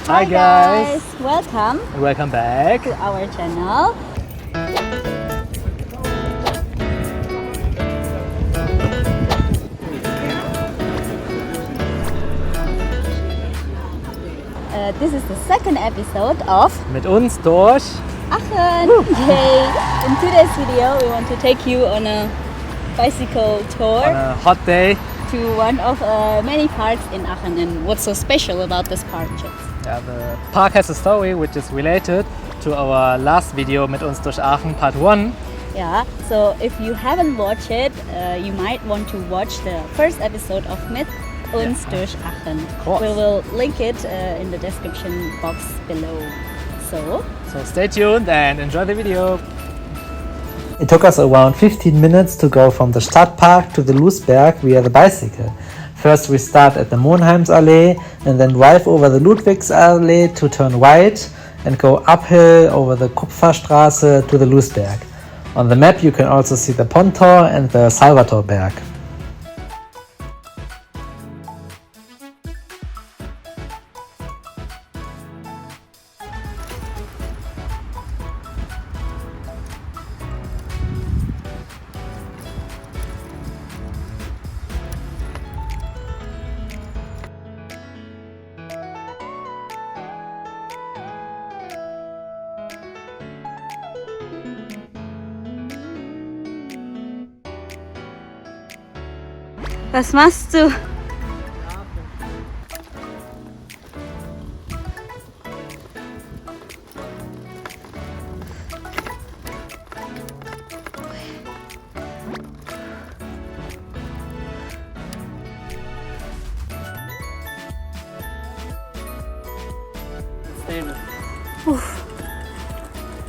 Hi guys! Welcome back to our channel. This is the second episode of Mit uns durch Aachen. Yay! In today's video, we want to take you on a bicycle tour on a hot day. to one of many parks in Aachen. And what's so special about this park, Chips? Yeah, the park has a story which is related to our last video, Mit uns durch Aachen, part 1. Yeah, so if you haven't watched it, you might want to watch the first episode of Myth UNS DURCH Aachen. We will link it in the description box below. So Stay tuned and enjoy the video. It took us around 15 minutes to go from the Stadtpark to the Lousberg via the bicycle. First we start at the Monheimsallee and then drive over the Ludwigsallee to turn right and go uphill over the Kupferstraße to the Lousberg. On the map you can also see the Pontor and the Salvatorberg. was machst du?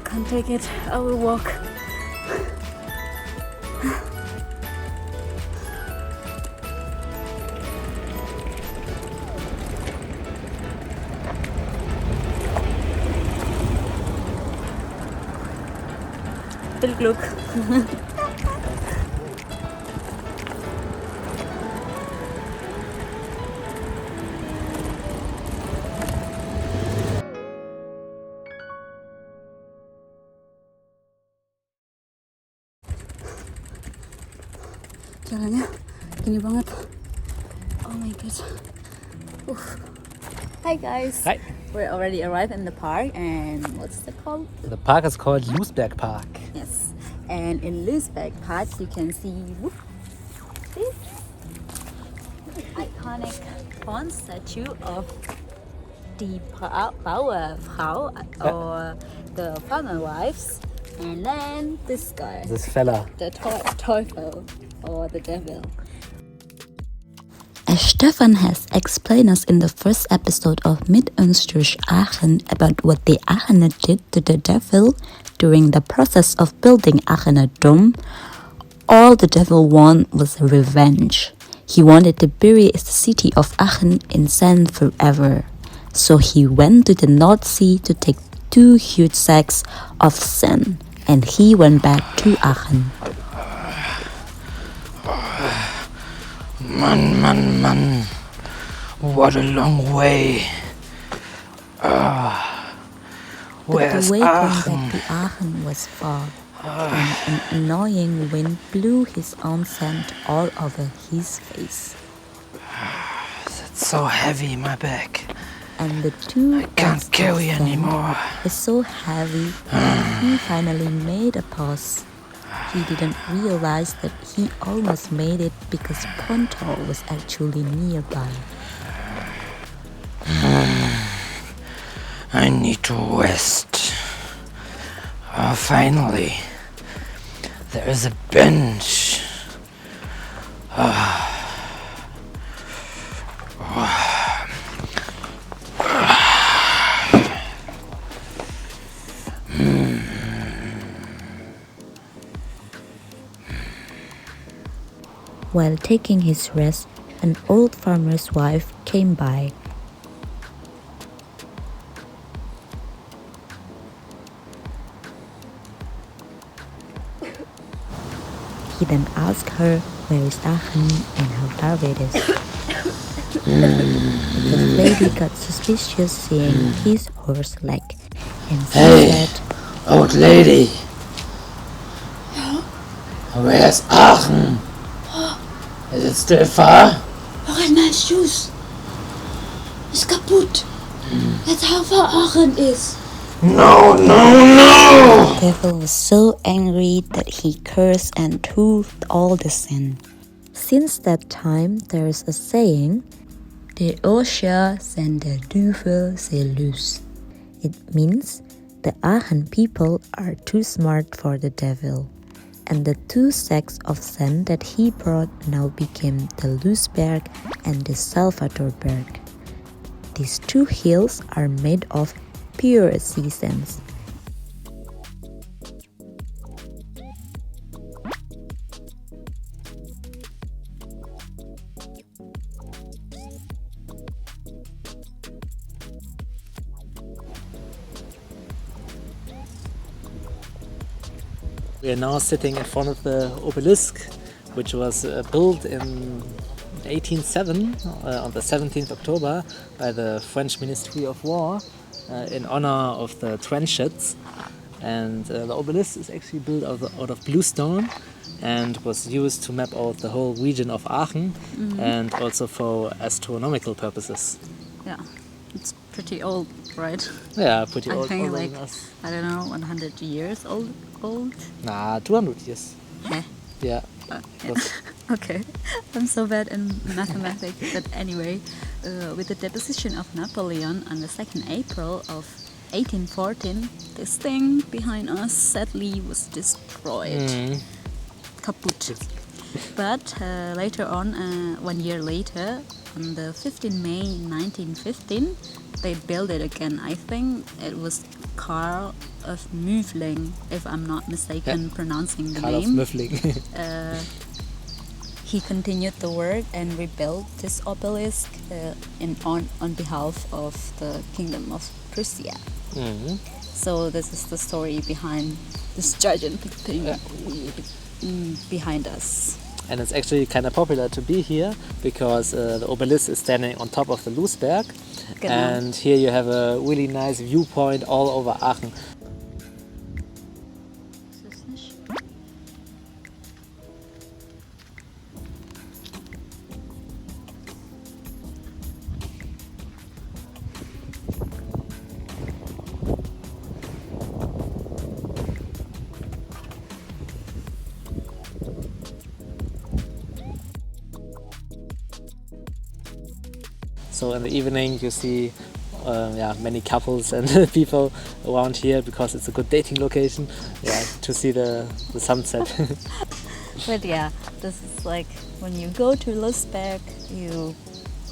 Can't take it. I will walk. Viel Glück. Jalannya gini banget. Oh my god. Hi guys. Hi. We already arrived in the park, and what's it called? The park is called Lousberg Park. Yes. And in Lousberg Park you can see this iconic bronze statue of the Bauerfrau or the farmer wives, and then this guy, This fella. the Teufel or the devil. As Stefan has explained us in the first episode of Myth UNS DURCH Aachen about what the Aachener did to the devil during the process of building Aachener Dom, all the devil wanted was revenge. He wanted to bury the city of Aachen in sand forever. So he went to the North Sea to take 2 huge sacks of sand, and he went back to Aachen. Man. What a long way. But the way going back to Aachen was far, and an annoying wind blew his own sand all over his face. It's so heavy, my back. And the 2 I can't carry anymore. was so heavy that he finally made a pause. He didn't realize that he almost made it because Pontor was actually nearby. I need to rest. Finally, there is a bench. While taking his rest, an old farmer's wife came by. He then asked her where is Aachen and how far it is. The lady got so suspicious seeing his horse leg, and Hey, said, old lady. Where's Aachen? Is it still far? Look at my shoes. It's kaputt. That's how far Aachen is. No, no, no! The devil was so angry that he cursed and toothed all the sin. Since that time, there is a saying, "De Oscher sind der Teufel sehr los." It means the Aachen people are too smart for the devil. And the two sects of Zen that he brought now became the Lousberg and the Salvadorberg. These two hills are made of pure sea sands. We are now sitting in front of the Obelisk, which was built in 1807 on the 17th October by the French Ministry of War in honor of the Tranchots. And the obelisk is actually built out of bluestone and was used to map out the whole region of Aachen and also for astronomical purposes. Yeah, it's pretty old, right? Yeah, pretty I old. think older like, than us. I don't know, 100 years old? Nah, 200 years. Yeah. Yeah. Yeah. Okay, I'm so bad in mathematics, but anyway, with the deposition of Napoleon on the 2nd April of 1814, this thing behind us sadly was destroyed. Kaput. But later on, 1 year later, on the 15th May 1915, they built it again. I think it was Karl of Müffling, if I'm not mistaken pronouncing the Karl of name. Müffling. He continued the work and rebuilt this obelisk on behalf of the Kingdom of Prussia. So this is the story behind this gigantic thing behind us. And it's actually kind of popular to be here because the obelisk is standing on top of the Lousberg. Genau. And here you have a really nice viewpoint all over Aachen. So in the evening you see many couples and people around here because it's a good dating location to see the sunset. But yeah, this is like when you go to Lousberg, you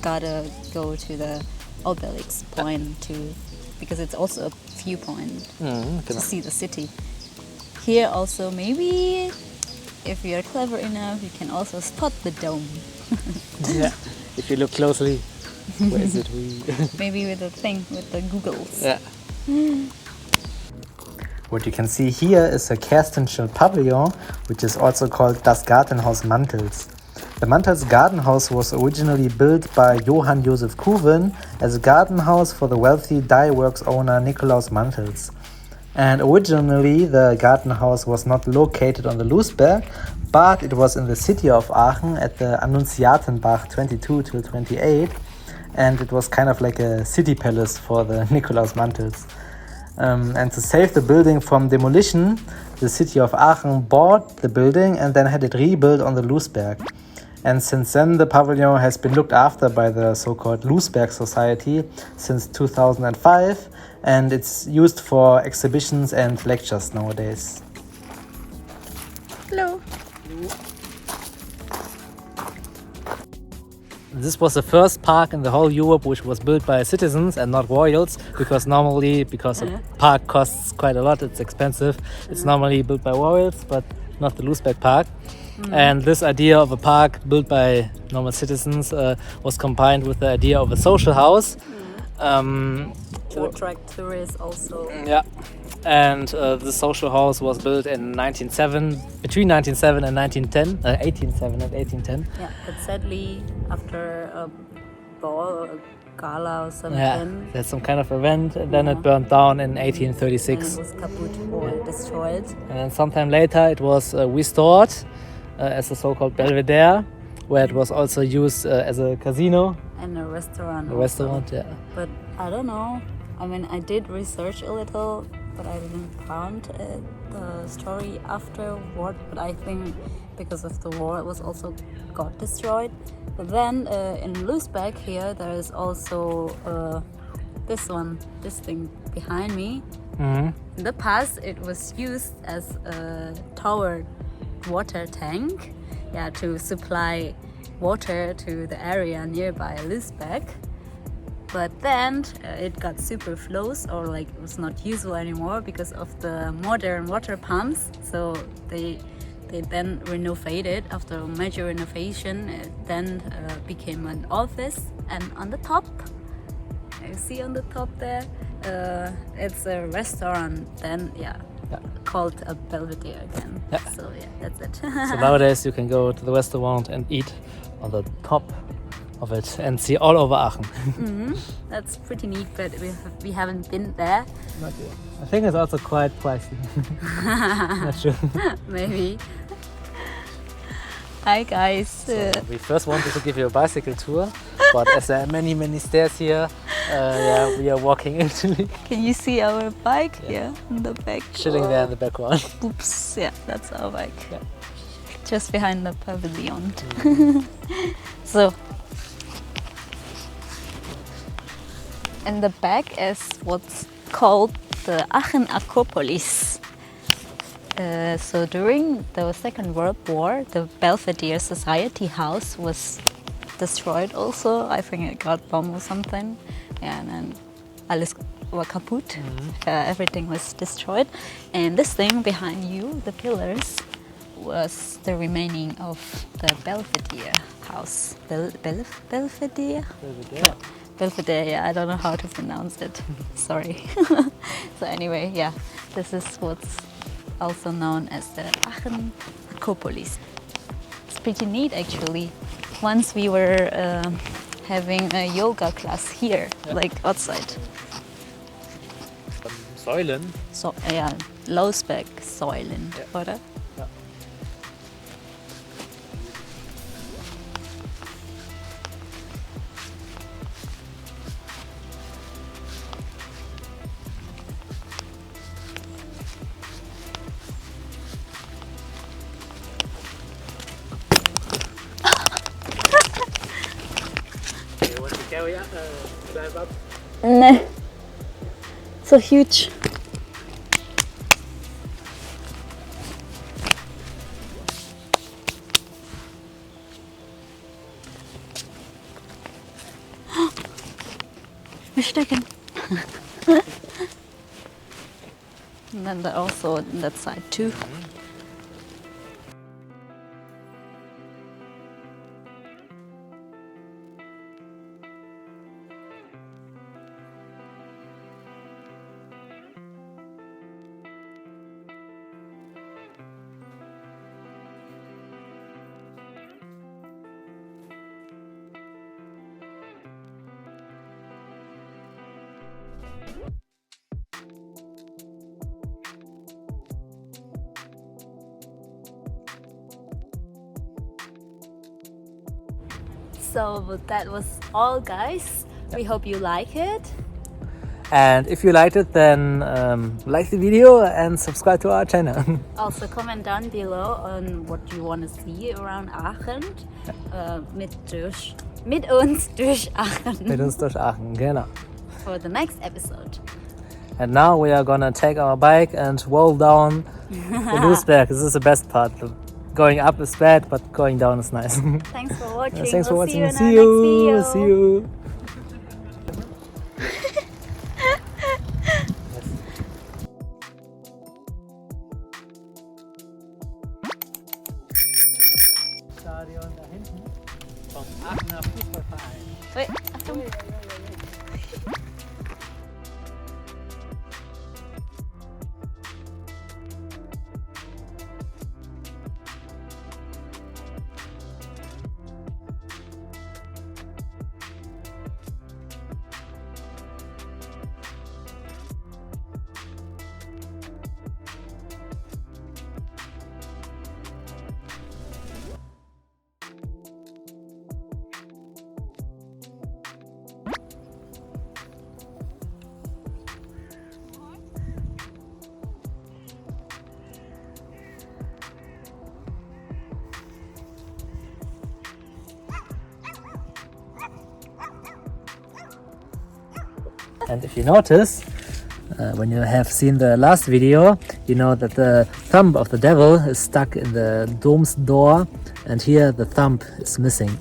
gotta go to the Obelisk point because it's also a viewpoint to see the city. Here also maybe if you're clever enough you can also spot the dome. Yeah, if you look closely. Where is it? Maybe with the Googles. Yeah. What you can see here is a Kerstenschild pavilion, which is also called das Gartenhaus Mantels. The Mantels Gartenhaus was originally built by Johann Joseph Couven as a garden house for the wealthy dye works owner Nikolaus Mantels. And originally the garden house was not located on the Lousberg, but it was in the city of Aachen at the Annunziatenbach 22 till 28. And it was kind of like a city palace for the Nikolaus Mantels. And to save the building from demolition, the city of Aachen bought the building and then had it rebuilt on the Lousberg. And since then, the pavilion has been looked after by the so-called Lousberg Society since 2005, and it's used for exhibitions and lectures nowadays. Hello. This was the first park in the whole Europe which was built by citizens and not royals, because normally, because a park costs quite a lot, it's expensive. It's normally built by royals, but not the Lousberg Park. And this idea of a park built by normal citizens was combined with the idea of a social house. To attract tourists also. Yeah. And the social house was built in between 1907 and 1810. Yeah, but sadly, after a gala or something. Yeah, that's some kind of event, and then it burned down in And 1836. it was kaputt or destroyed. And then sometime later it was restored as a so-called Belvedere, where it was also used as a casino. And a restaurant. A restaurant, yeah. But I don't know. I mean, I did research a little, but I didn't find the story afterward. But I think because of the war, it was also got destroyed. But then in Lousberg here, there is also this thing behind me. In the past, it was used as a tower water tank, to supply water to the area nearby Lousberg. But then it got superfluous, or like it was not useful anymore because of the modern water pumps. So they then renovated. After a major renovation, it then became an office. And on the top, you see on the top there, it's a restaurant. Then called a Belvedere again. So that's it. So nowadays you can go to the restaurant and eat on the top of it and see all over Aachen. That's pretty neat, but we haven't been there. Not yet. I think it's also quite pricey. Not sure. Maybe. Hi guys. So we first wanted to give you a bicycle tour, but as there are many stairs here, we are walking actually. Can you see our bike? Yeah, in the back. Chilling there in the background. Oops, yeah, that's our bike. Just behind the pavilion. So, in the back is what's called the Aachen Akropolis. So during the Second World War, the Belvedere Society House was destroyed also. I think it got bombed or something. And then alles war kaputt. Everything was destroyed. And this thing behind you, the pillars, was the remaining of the Belvedere house. Belvedere? Belvedere, I don't know how to pronounce it. Sorry. So anyway, this is what's also known as the Aachen Akropolis. It's pretty neat actually. Once we were having a yoga class here, like outside. Säulen. So Lousberg Säulen, oder? Ja. Climb up. No. So huge. Wir stecken. And then they're also on that side too. So that was all, guys. We hope you like it. And if you liked it, then like the video and subscribe to our channel. Also comment down below on what you want to see around Aachen. Mit uns durch Aachen. Mit uns durch Aachen, genau. For the next episode. And now we are gonna take our bike and roll down the Lousberg. This is the best part. Going up is bad, but going down is nice. Thanks for watching. Thanks for watching. See you in our next video. See you. Stadion da hinten vom Aachener Fußballverein. Wait, Achtung. And if you notice, when you have seen the last video, you know that the thumb of the devil is stuck in the dome's door, and here the thumb is missing.